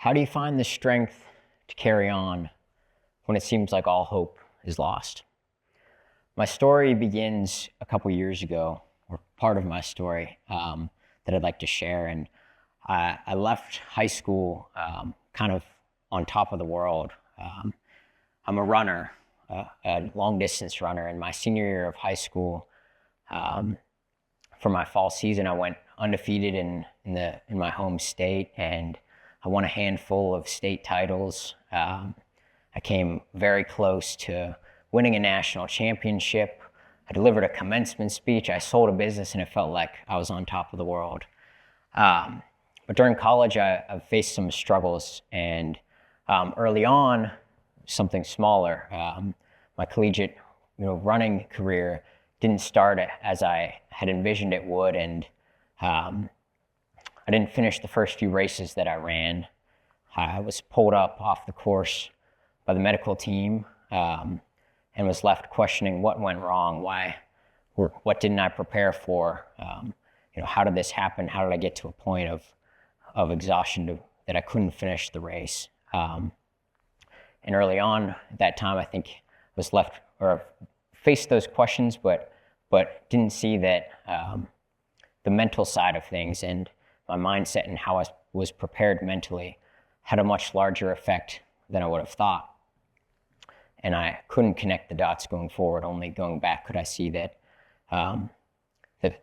How do you find the strength to carry on when it seems like all hope is lost? My story begins a couple years ago, or part of my story that I'd like to share. And I left high school kind of on top of the world. I'm a runner, a long distance runner. In my senior year of high school, for my fall season, I went undefeated in my home state, and I won a handful of state titles. I came very close to winning a national championship. I delivered a commencement speech. I sold a business, and it felt like I was on top of the world. But during college, I faced some struggles, and early on, something smaller. My collegiate, running career didn't start as I had envisioned it would, and I didn't finish the first few races that I ran. I was pulled up off the course by the medical team and was left questioning what went wrong, what didn't I prepare for, how did this happen? How did I get to a point of exhaustion that I couldn't finish the race? And early on at that time, I think I was left or faced those questions, but didn't see that the mental side of things and my mindset and how I was prepared mentally had a much larger effect than I would have thought. And I couldn't connect the dots going forward. Only going back could I see that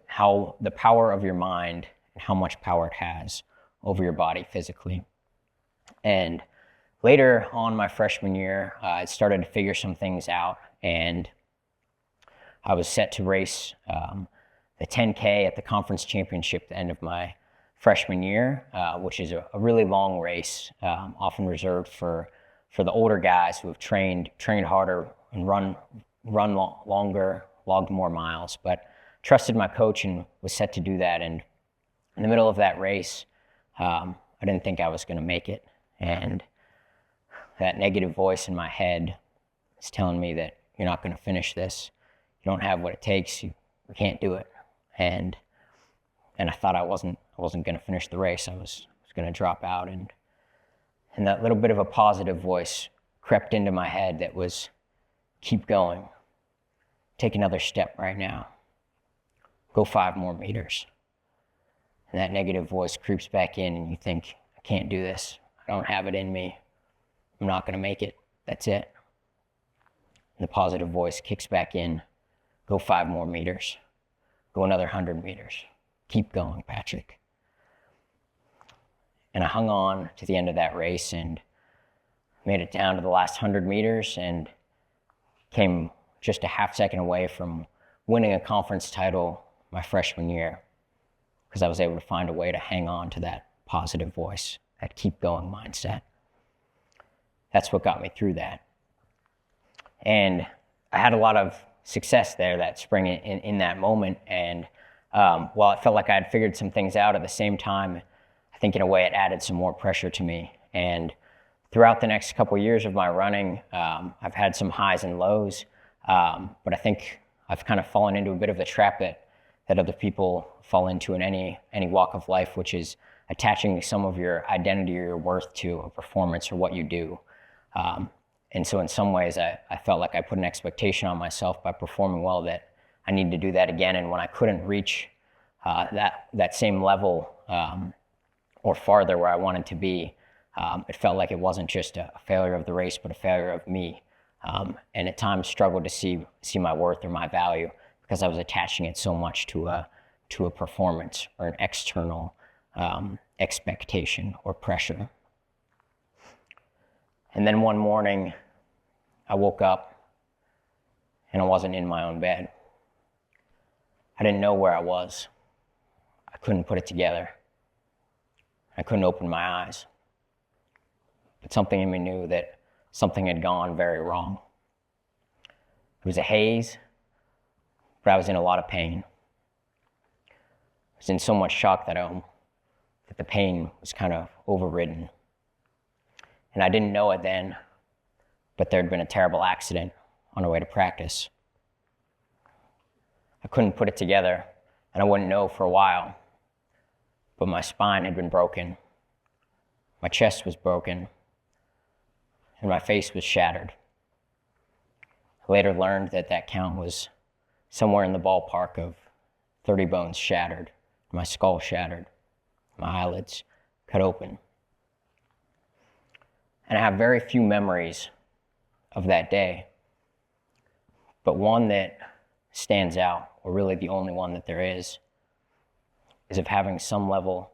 how the power of your mind and how much power it has over your body physically. And later on my freshman year, I started to figure some things out, and I was set to race the 10K at the conference championship at the end of my freshman year, which is a really long race, often reserved for the older guys who have trained harder and run longer, logged more miles. But trusted my coach and was set to do that. And in the middle of that race, I didn't think I was going to make it. And that negative voice in my head is telling me that you're not going to finish this. You don't have what it takes. You can't do it. And I thought I wasn't going to finish the race. I was going to drop out. And that little bit of a positive voice crept into my head that was, keep going. Take another step right now. Go 5 more meters. And that negative voice creeps back in, and you think, I can't do this. I don't have it in me. I'm not going to make it. That's it. And the positive voice kicks back in. Go 5 more meters. Go another 100 meters. Keep going, Patrick. And I hung on to the end of that race and made it down to the last 100 meters and came just a half second away from winning a conference title my freshman year, because I was able to find a way to hang on to that positive voice, that keep going mindset. That's what got me through that. And I had a lot of success there that spring in that moment. And while it felt like I had figured some things out, at the same time, I think in a way it added some more pressure to me. And throughout the next couple of years of my running, I've had some highs and lows, but I think I've kind of fallen into a bit of the trap that other people fall into in any walk of life, which is attaching some of your identity or your worth to a performance or what you do. And so in some ways, I felt like I put an expectation on myself by performing well that I needed to do that again. And when I couldn't reach that same level or farther where I wanted to be, it felt like it wasn't just a failure of the race, but a failure of me. And at times struggled to see my worth or my value because I was attaching it so much to a performance or an external expectation or pressure. And then one morning, I woke up and I wasn't in my own bed. I didn't know where I was. I couldn't put it together. I couldn't open my eyes. But something in me knew that something had gone very wrong. It was a haze, but I was in a lot of pain. I was in so much shock that the pain was kind of overridden. And I didn't know it then, but there had been a terrible accident on our way to practice. I couldn't put it together, and I wouldn't know for a while, but my spine had been broken. My chest was broken, and my face was shattered. I later learned that that count was somewhere in the ballpark of 30 bones shattered, my skull shattered, my eyelids cut open. And I have very few memories of that day, but one that stands out, or really the only one that there is of having some level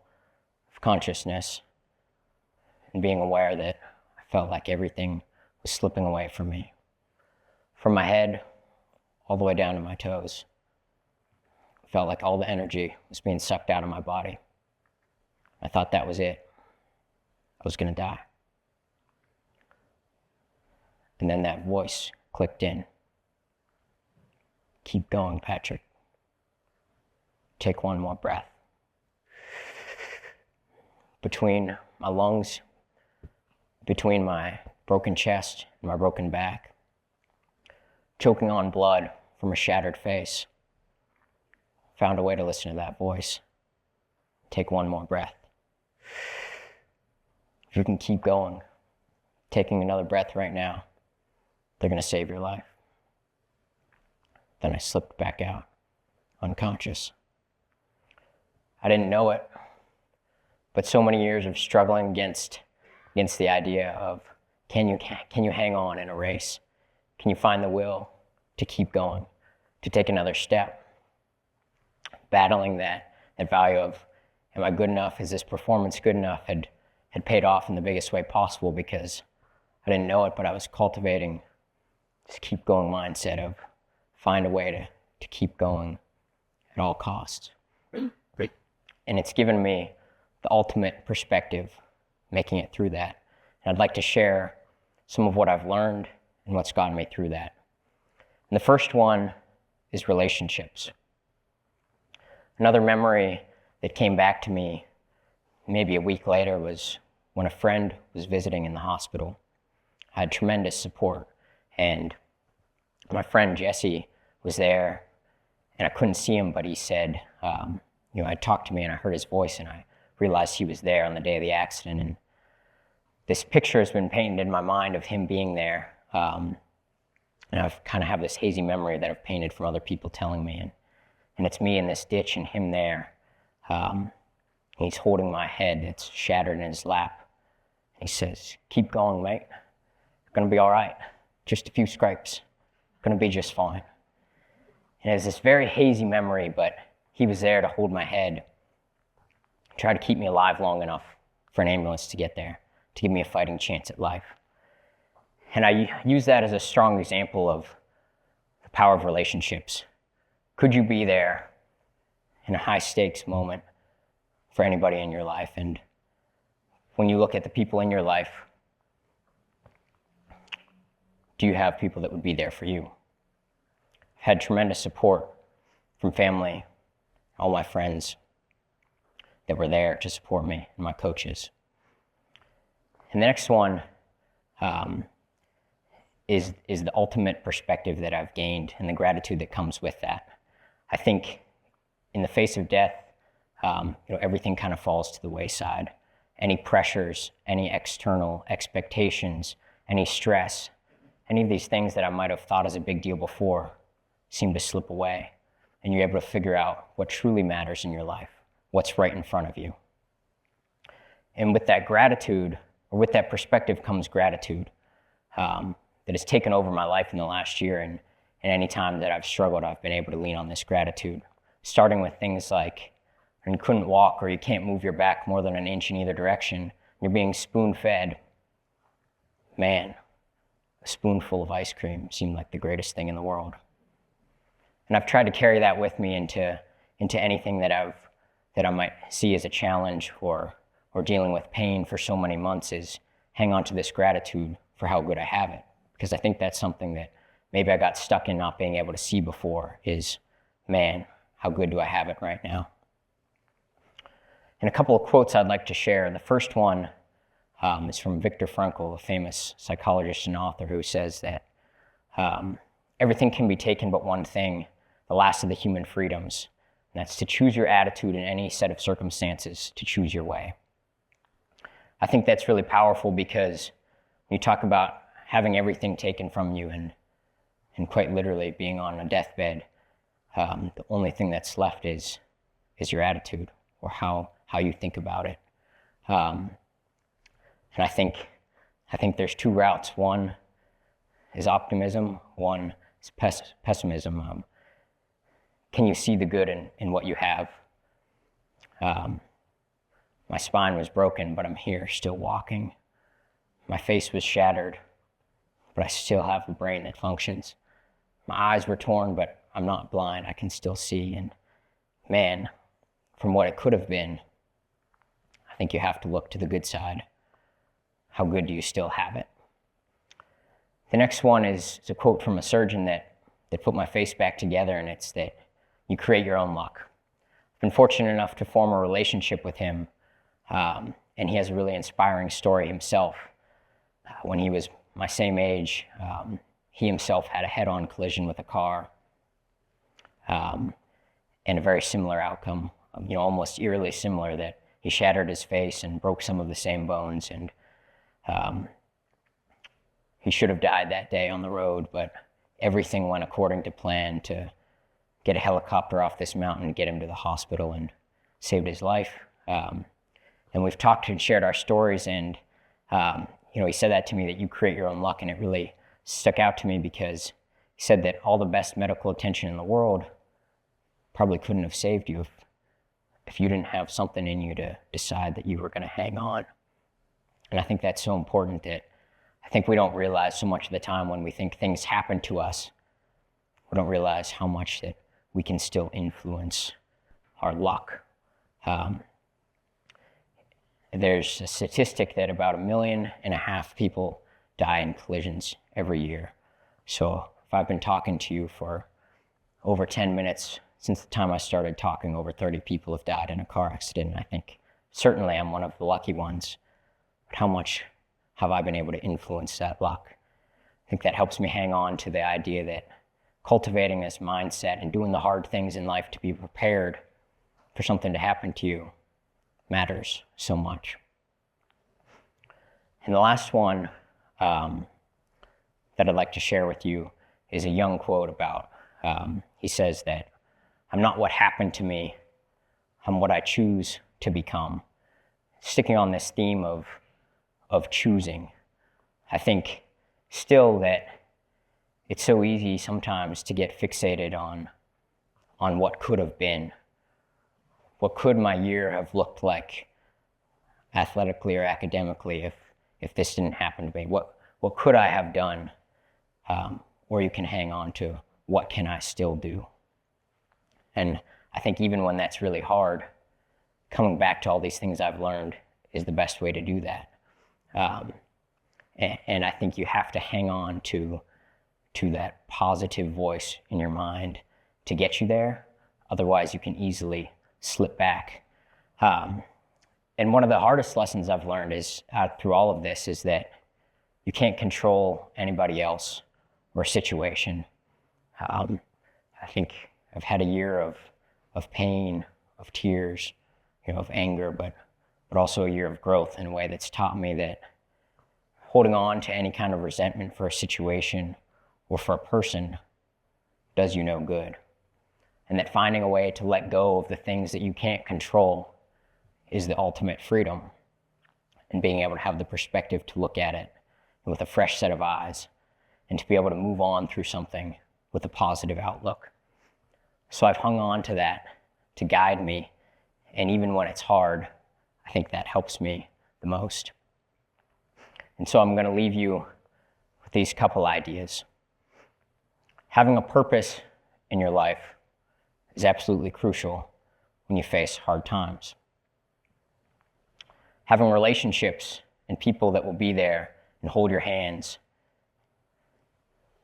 of consciousness and being aware that I felt like everything was slipping away from me. From my head all the way down to my toes. I felt like all the energy was being sucked out of my body. I thought that was it. I was going to die. And then that voice clicked in. Keep going, Patrick. Take one more breath. Between my lungs, between my broken chest and my broken back, choking on blood from a shattered face, found a way to listen to that voice. Take one more breath. If you can keep going, taking another breath right now, they're going to save your life. Then I slipped back out, unconscious. I didn't know it, but so many years of struggling against the idea of can you hang on in a race? Can you find the will to keep going, to take another step? Battling that value of, am I good enough? Is this performance good enough? Had paid off in the biggest way possible because I didn't know it, but I was cultivating this keep going mindset of find a way to keep going at all costs. And it's given me the ultimate perspective, making it through that. And I'd like to share some of what I've learned and what's gotten me through that. And the first one is relationships. Another memory that came back to me maybe a week later was when a friend was visiting in the hospital. I had tremendous support, and my friend Jesse was there, and I couldn't see him, but he said, I talked to me and I heard his voice and I realized he was there on the day of the accident. And this picture has been painted in my mind of him being there. And I've kind of have this hazy memory that I've painted from other people telling me. And it's me in this ditch and him there. He's holding my head that's shattered in his lap. He says, keep going, mate. It's gonna be all right. Just a few scrapes. Gonna be just fine. And it's this very hazy memory, but he was there to hold my head, try to keep me alive long enough for an ambulance to get there, to give me a fighting chance at life. And I use that as a strong example of the power of relationships. Could you be there in a high stakes moment for anybody in your life? And when you look at the people in your life, do you have people that would be there for you? I've had tremendous support from family, all my friends that were there to support me, and my coaches. And the next one is the ultimate perspective that I've gained and the gratitude that comes with that. I think in the face of death, everything kind of falls to the wayside. Any pressures, any external expectations, any stress, any of these things that I might have thought as a big deal before seem to slip away. And you're able to figure out what truly matters in your life, what's right in front of you. And with that gratitude, or with that perspective comes gratitude that has taken over my life in the last year. And any time that I've struggled, I've been able to lean on this gratitude. Starting with things like when you couldn't walk or you can't move your back more than an inch in either direction, you're being spoon-fed. Man, a spoonful of ice cream seemed like the greatest thing in the world. And I've tried to carry that with me into anything that I might see as a challenge or dealing with pain for so many months, is hang on to this gratitude for how good I have it. Because I think that's something that maybe I got stuck in not being able to see before is, man, how good do I have it right now? And a couple of quotes I'd like to share. The first one is from Viktor Frankl, a famous psychologist and author, who says that everything can be taken but one thing, the last of the human freedoms, and that's to choose your attitude in any set of circumstances, to choose your way. I think that's really powerful because you talk about having everything taken from you and quite literally being on a deathbed. The only thing that's left is your attitude or how you think about it. And I think there's two routes. One is optimism. One is pessimism. Can you see the good in what you have? My spine was broken, but I'm here still walking. My face was shattered, but I still have a brain that functions. My eyes were torn, but I'm not blind. I can still see. And man, from what it could have been, I think you have to look to the good side. How good do you still have it? The next one is a quote from a surgeon that put my face back together, and it's that you create your own luck. I've been fortunate enough to form a relationship with him, and he has a really inspiring story himself. When he was my same age, he himself had a head-on collision with a car, and a very similar outcome, almost eerily similar, that he shattered his face and broke some of the same bones, and he should have died that day on the road, but everything went according to plan to get a helicopter off this mountain, get him to the hospital, and saved his life. And we've talked and shared our stories, and he said that to me, that you create your own luck, and it really stuck out to me because he said that all the best medical attention in the world probably couldn't have saved you if you didn't have something in you to decide that you were going to hang on. And I think that's so important that I think we don't realize so much of the time when we think things happen to us, we don't realize how much that we can still influence our luck. There's a statistic that about 1.5 million people die in collisions every year. So if I've been talking to you for over 10 minutes, since the time I started talking, over 30 people have died in a car accident. I think certainly I'm one of the lucky ones. But how much have I been able to influence that luck? I think that helps me hang on to the idea that cultivating this mindset and doing the hard things in life to be prepared for something to happen to you matters so much. And the last one that I'd like to share with you is a young quote about, he says that, "I'm not what happened to me, I'm what I choose to become." Sticking on this theme of choosing, I think still that it's so easy sometimes to get fixated on what could have been. What could my year have looked like athletically or academically if this didn't happen to me? What could I have done? Or you can hang on to what can I still do? And I think even when that's really hard, coming back to all these things I've learned is the best way to do that. And I think you have to hang on to that positive voice in your mind to get you there. Otherwise, you can easily slip back. And one of the hardest lessons I've learned is through all of this is that you can't control anybody else or situation. I think I've had a year of pain, of tears, of anger, but also a year of growth in a way that's taught me that holding on to any kind of resentment for a situation or for a person does you no good. And that finding a way to let go of the things that you can't control is the ultimate freedom. And being able to have the perspective to look at it with a fresh set of eyes and to be able to move on through something with a positive outlook. So I've hung on to that to guide me. And even when it's hard, I think that helps me the most. And so I'm going to leave you with these couple ideas. Having a purpose in your life is absolutely crucial when you face hard times. Having relationships and people that will be there and hold your hands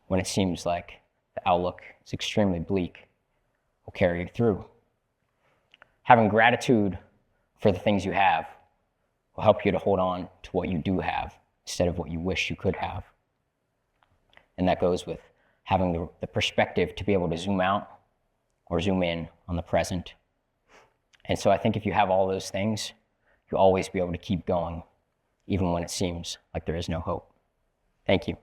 when it seems like the outlook is extremely bleak will carry you through. Having gratitude for the things you have will help you to hold on to what you do have instead of what you wish you could have. And that goes with having the perspective to be able to zoom out or zoom in on the present. And so I think if you have all those things, you'll always be able to keep going even when it seems like there is no hope. Thank you.